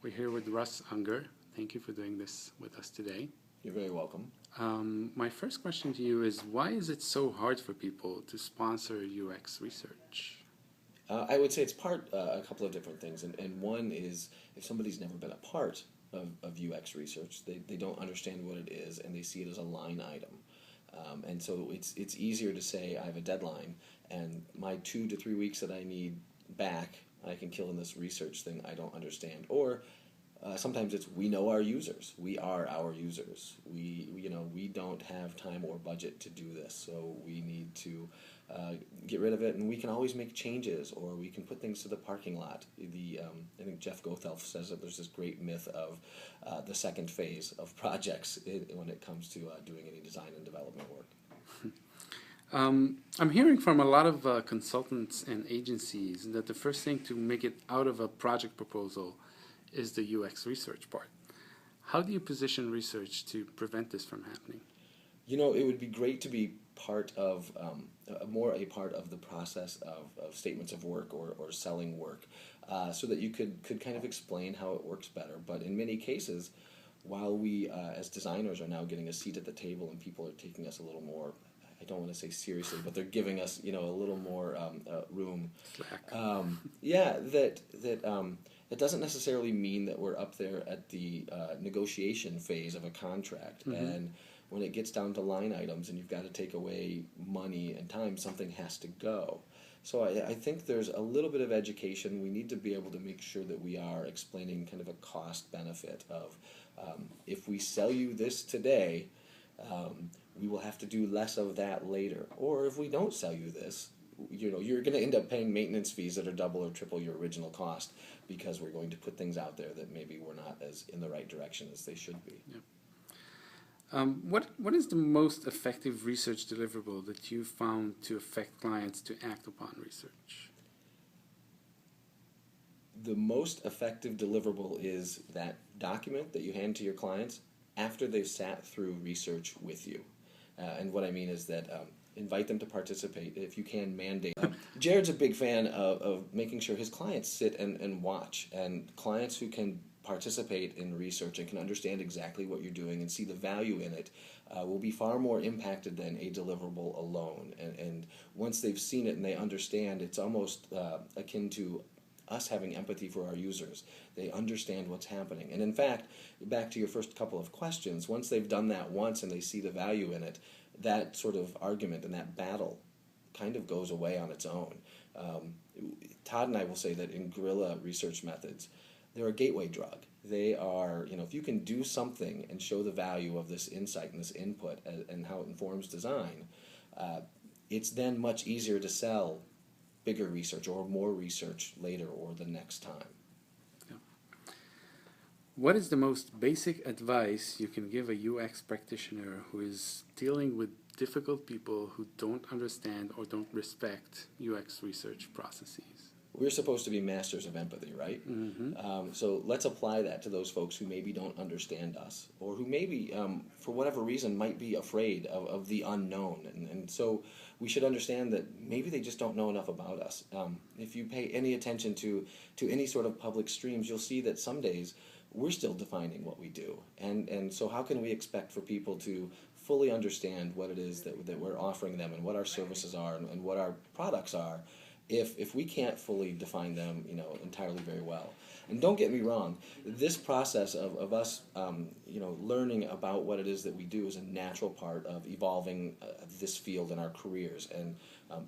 We're here with Russ Unger. Thank you for doing this with us today. You're very welcome. My first question to you is, why is it so hard for people to sponsor UX research? I would say it's a couple of different things. And one is, if somebody's never been a part of UX research, they don't understand what it is, and they see it as a line item. And so it's easier to say, I have a deadline, and my 2 to 3 weeks that I need back, I can kill in this research thing I don't understand. Or sometimes it's, we know our users. We are our users. We don't have time or budget to do this, so we need to get rid of it, and we can always make changes, or we can put things to the parking lot. I think Jeff Gothelf says that there's this great myth of the second phase of projects when it comes to doing any design and development work. I'm hearing from a lot of consultants and agencies that the first thing to make it out of a project proposal is the UX research part. How do you position research to prevent this from happening? You know, it would be great to be part of, a part of the process of statements of work or selling work, so that you could kind of explain how it works better. But in many cases, while we as designers are now getting a seat at the table and people are taking us a little more, I don't want to say seriously, but they're giving us, a little more room. That doesn't necessarily mean that we're up there at the negotiation phase of a contract. Mm-hmm. And when it gets down to line items and you've got to take away money and time, something has to go. So I think there's a little bit of education. We need to be able to make sure that we are explaining kind of a cost benefit of, if we sell you this today, we will have to do less of that later. Or if we don't sell you this, you're going to end up paying maintenance fees that are double or triple your original cost, because we're going to put things out there that maybe we're not as in the right direction as they should be. Yep. What is the most effective research deliverable that you found to affect clients to act upon research? The most effective deliverable is that document that you hand to your clients after they've sat through research with you. And what I mean is that invite them to participate. If you can, mandate. Jared's a big fan of making sure his clients sit and watch, and clients who can participate in research and can understand exactly what you're doing and see the value in it will be far more impacted than a deliverable alone. And once they've seen it and they understand, it's almost akin to us having empathy for our users. They understand what's happening. And in fact, back to your first couple of questions, once they've done that once and they see the value in it, that sort of argument and that battle kind of goes away on its own. Todd and I will say that in guerrilla research methods, they're a gateway drug. They are, if you can do something and show the value of this insight and this input and how it informs design, it's then much easier to sell bigger research or more research later or the next time. Yeah. What is the most basic advice you can give a UX practitioner who is dealing with difficult people who don't understand or don't respect UX research processes? We're supposed to be masters of empathy, right? Mm-hmm. So let's apply that to those folks who maybe don't understand us, or who maybe, for whatever reason, might be afraid of the unknown. And so we should understand that maybe they just don't know enough about us. If you pay any attention to any sort of public streams, you'll see that some days we're still defining what we do. And so how can we expect for people to fully understand what it is that we're offering them and what our services are and what our products are, if we can't fully define them, entirely very well? And don't get me wrong, this process of us, learning about what it is that we do is a natural part of evolving this field in our careers. And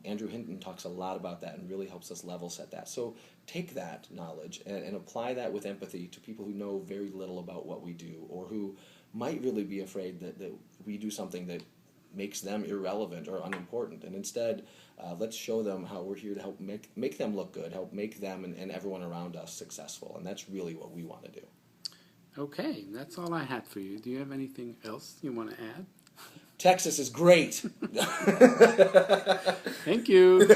Andrew Hinton talks a lot about that and really helps us level set that. So take that knowledge and apply that with empathy to people who know very little about what we do, or who might really be afraid that we do something that makes them irrelevant or unimportant. And instead, let's show them how we're here to help make them look good, help make them and everyone around us successful. And that's really what we want to do. Okay, that's all I had for you. Do you have anything else you want to add? Texas is great. Thank you.